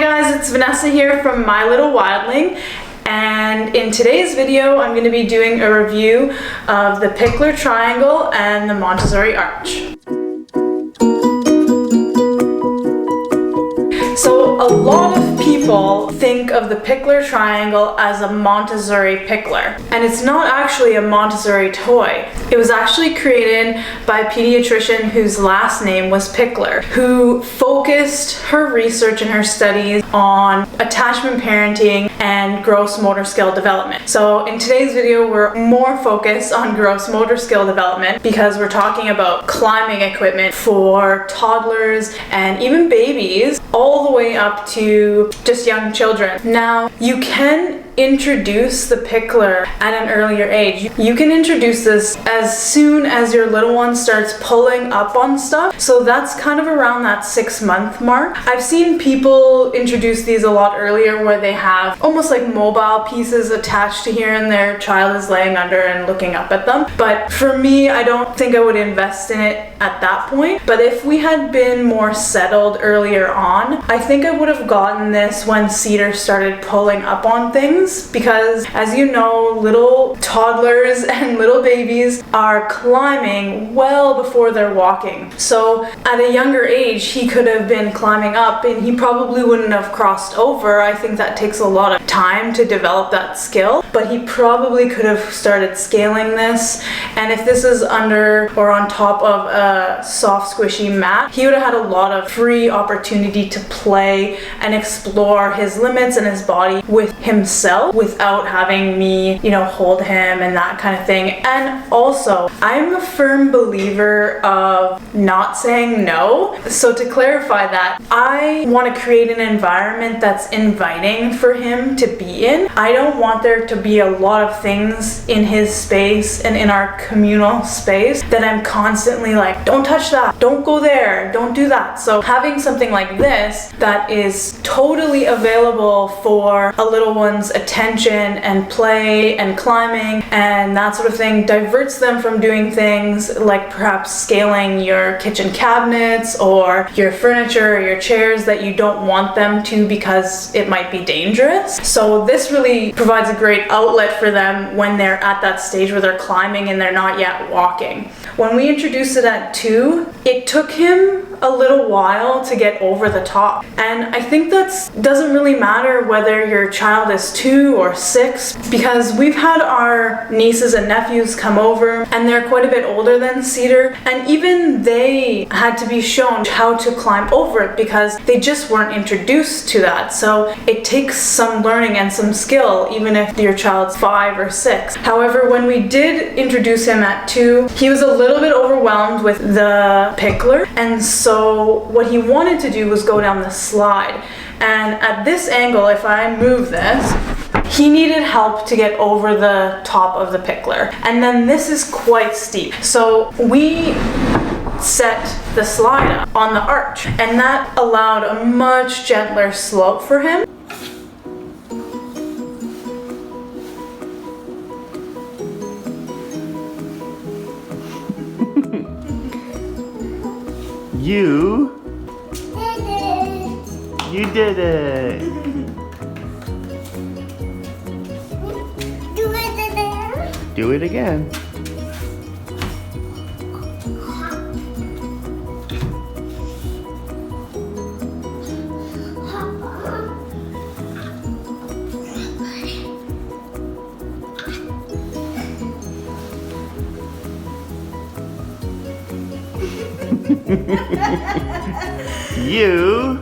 guys, it's Vanessa here from My Little Wildling, and in today's video I'm going to be doing a review of the Pikler Triangle and the Montessori Arch. So a lot of people think of the Pikler Triangle as a Montessori Pikler, and it's not actually a Montessori toy. It was actually created by a pediatrician whose last name was Pikler, who focused her research and her studies on attachment parenting and gross motor skill development. So in today's video, we're more focused on gross motor skill development because we're talking about climbing equipment for toddlers and even babies, all the way up to just young children. Now, you can introduce the Pikler at an earlier age. You can introduce this as soon as your little one starts pulling up on stuff. So that's kind of around that 6-month mark. I've seen people introduce these a lot earlier where they have almost like mobile pieces attached to here and their child is laying under and looking up at them. But for me, I don't think I would invest in it at that point. But if we had been more settled earlier on, I think I would have gotten this when Cedar started pulling up on things, because as you know, little toddlers and little babies are climbing well before they're walking. So at a younger age, he could have been climbing up and he probably wouldn't have crossed over. I think that takes a lot of time to develop that skill, but he probably could have started scaling this. And if this is under or on top of a soft squishy mat, he would have had a lot of free opportunity to play and explore his limits and his body with himself without having me, hold him and that kind of thing. And also, I'm a firm believer of not saying no. So to clarify that, I want to create an environment that's inviting for him to be in. I don't want there to be a lot of things in his space and in our communal space that I'm constantly like, don't touch that, don't go there, don't do that. So having something like this that is totally available for a little one's attention and play and climbing and that sort of thing diverts them from doing things like perhaps scaling your kitchen cabinets or your furniture or your chairs that you don't want them to because it might be dangerous. So this really provides a great outlet for them when they're at that stage where they're climbing and they're not yet walking. When we introduced it at 2, it took him a little while to get over the top. And I think that doesn't really matter whether your child is 2 or 6, because we've had our nieces and nephews come over and they're quite a bit older than Cedar, and even they had to be shown how to climb over it because they just weren't introduced to that. So it takes some learning and some skill even if your child's 5 or 6. However, when we did introduce him at 2, he was a little bit overwhelmed with the Pikler, and so what he wanted to do was go down the slide. And at this angle, if I move this, he needed help to get over the top of the Pikler. And then this is quite steep. So we set the slide up on the arch, and that allowed a much gentler slope for him. You did it! Do it again. Do it again. You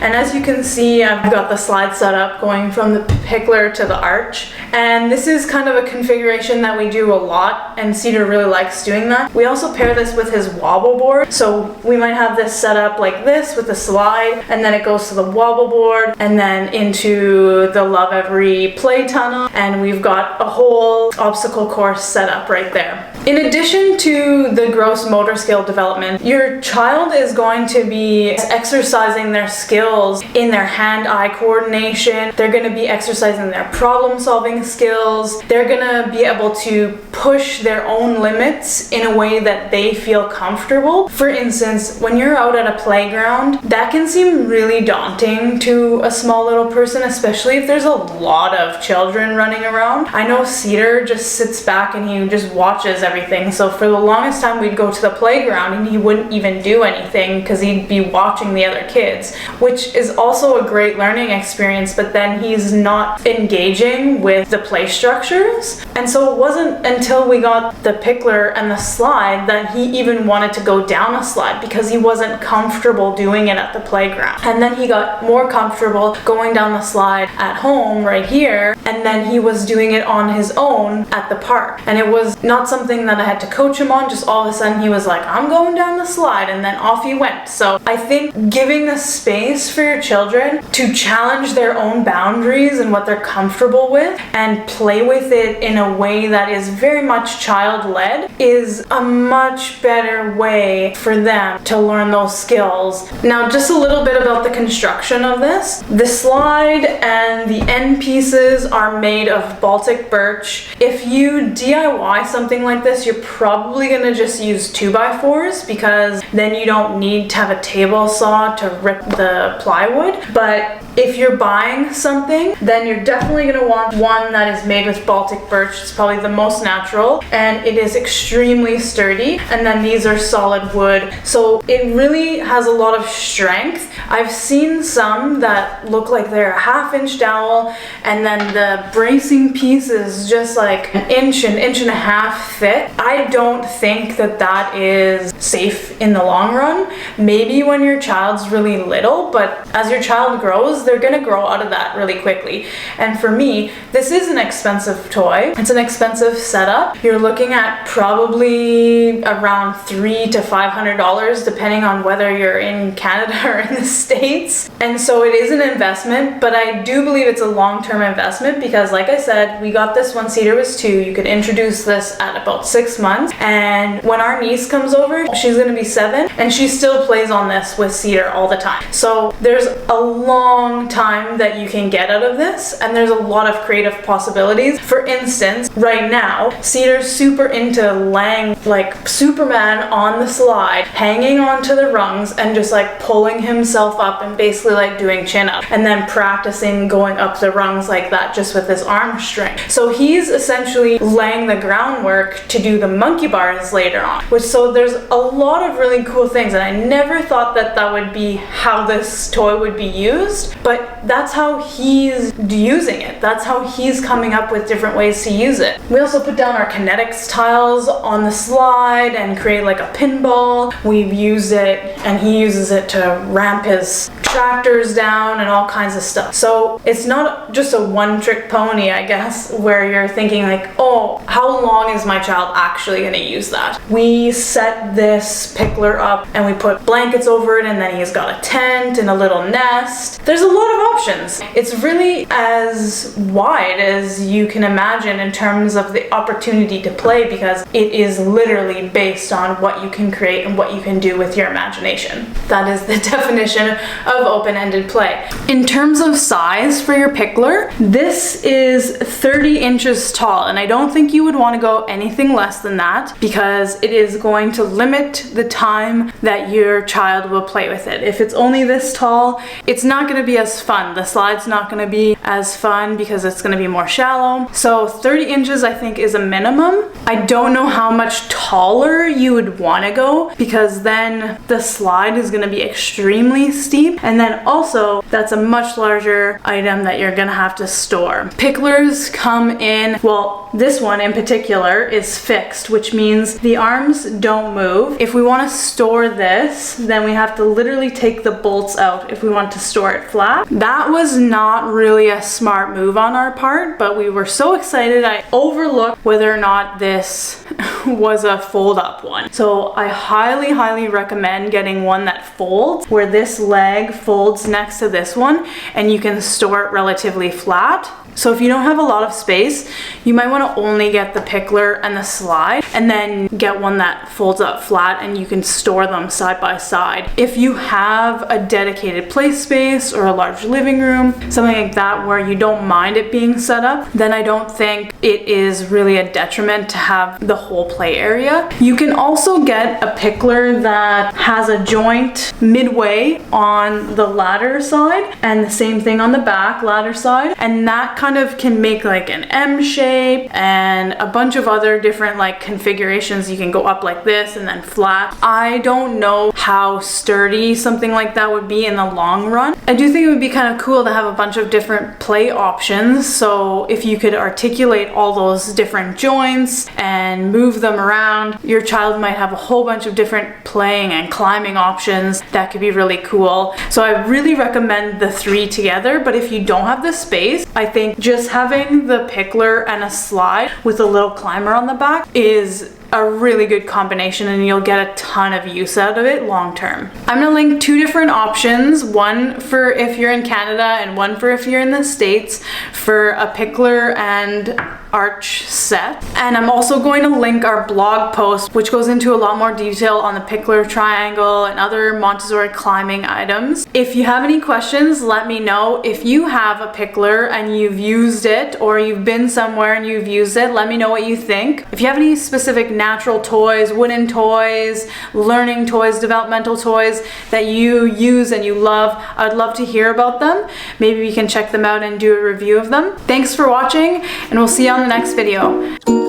And as you can see, I've got the slide set up going from the Pikler to the arch. And this is kind of a configuration that we do a lot, and Cedar really likes doing that. We also pair this with his wobble board. So we might have this set up like this with the slide, and then it goes to the wobble board, and then into the Love Every play tunnel. And we've got a whole obstacle course set up right there. In addition to the gross motor skill development, your child is going to be exercising their skills in their hand-eye coordination. They're going to be exercising their problem-solving skills. They're going to be able to push their own limits in a way that they feel comfortable. For instance, when you're out at a playground, that can seem really daunting to a small little person, especially if there's a lot of children running around. I know Cedar just sits back and he just watches everything. So for the longest time, we'd go to the playground and he wouldn't even do anything because he'd be watching the other kids, which is also a great learning experience, but then he's not engaging with the play structures. And so it wasn't until we got the Pikler and the slide that he even wanted to go down a slide because he wasn't comfortable doing it at the playground. And then he got more comfortable going down the slide at home right here, and then he was doing it on his own at the park. And it was not something that I had to coach him on, just all of a sudden he was like, I'm going down the slide, and then off he went. So I think giving the space for your children to challenge their own boundaries and what they're comfortable with and play with it in a way that is very much child-led is a much better way for them to learn those skills. Now, just a little bit about the construction of this. The slide and the end pieces are made of Baltic birch. If you DIY something like this, you're probably going to just use 2x4s because then you don't need to have a table saw to rip the plywood. But if you're buying something, then you're definitely going to want one that is made with Baltic birch. It's probably the most natural and it is extremely sturdy. And then these are solid wood. So it really has a lot of strength. I've seen some that look like they're a 1/2 inch dowel and then the bracing piece is just like an inch and a half thick. I don't think that that is safe in the long run. Maybe when your child's really little, but as your child grows, they're gonna grow out of that really quickly. And for me, this is an expensive toy. It's an expensive setup. You're looking at probably around $300 to $500 depending on whether you're in Canada or in the States. And so it is an investment, but I do believe it's a long-term investment because like I said, we got this when Cedar was 2. You could introduce this at about 6 months. And when our niece comes over, she's gonna be 7 and she still plays on this with Cedar all the time. So there's a long time that you can get out of this and there's a lot of creative possibilities. For instance, right now, Cedar's super into laying like Superman on the slide, hanging onto the rungs and just like pulling himself up and basically like doing chin up and then practicing going up the rungs like that just with his arm string. So he's essentially laying the groundwork to do the monkey bars later on, which so there's a lot of really cool things and I never thought that that would be how this toy would be used, but that's how he's using it. That's how he's coming up with different ways to use it. We also put down our kinetics tiles on the slide and create like a pinball. We've used it and he uses it to ramp his tractors down and all kinds of stuff. So it's not just a one-trick pony, I guess, where you're thinking like, oh, how long is my child actually going to use that? We set this Pikler up and we put blankets over it and then he's got a tent and a little nest. There's a lot of options. It's really as wide as you can imagine in terms of the opportunity to play because it is literally based on what you can create and what you can do with your imagination. That is the definition of open-ended play. In terms of size for your Pikler, this is 30 inches tall and I don't think you would want to go anything less than that because it is going to limit the time that your child will play with it. If it's only this tall, it's not going to be as fun. The slide's not going to be as fun because it's going to be more shallow. So 30 inches I think is a minimum. I don't know how much taller you would want to go because then the slide is going to be extremely steep and then also that's a much larger item that you're going to have to store. Piklers come in, well, this one in particular is fixed, which means the arms don't move. If we want to store this, then we have to literally take the bolts out if we want to store it flat. That was not really a smart move on our part, but we were so excited I overlooked whether or not this was a fold-up one. So I highly recommend getting one that folds, where this leg folds next to this one and you can store it relatively flat. So if you don't have a lot of space, you might want to only get the Pikler and the slide, and then get one that folds up flat and you can store them side by side. If you have a dedicated play space or a large living room, something like that where you don't mind it being set up, then I don't think it is really a detriment to have the whole play area. You can also get a Pikler that has a joint midway on the ladder side and the same thing on the back ladder side, and that kind of can make like an M shape and a bunch of other different like configurations. You can go up like this and then flat. I don't know how sturdy something like that would be in the long run. I do think it would be kind of cool to have a bunch of different play options, so if you could articulate all those different joints and move them around, your child might have a whole bunch of different playing and climbing options that could be really cool. So I really recommend the 3 together, but if you don't have the space, I think just having the Pikler and a slide with a little climber on the back is a really good combination, and you'll get a ton of use out of it long term. I'm gonna link 2 different options, one for if you're in Canada and one for if you're in the States, for a Pikler and arch set. And I'm also going to link our blog post, which goes into a lot more detail on the Pikler Triangle and other Montessori climbing items. If you have any questions, let me know. If you have a Pikler and you've used it, or you've been somewhere and you've used it, let me know what you think. If you have any specific natural toys, wooden toys, learning toys, developmental toys that you use and you love, I'd love to hear about them. Maybe we can check them out and do a review of them. Thanks for watching, and we'll see you on the next video.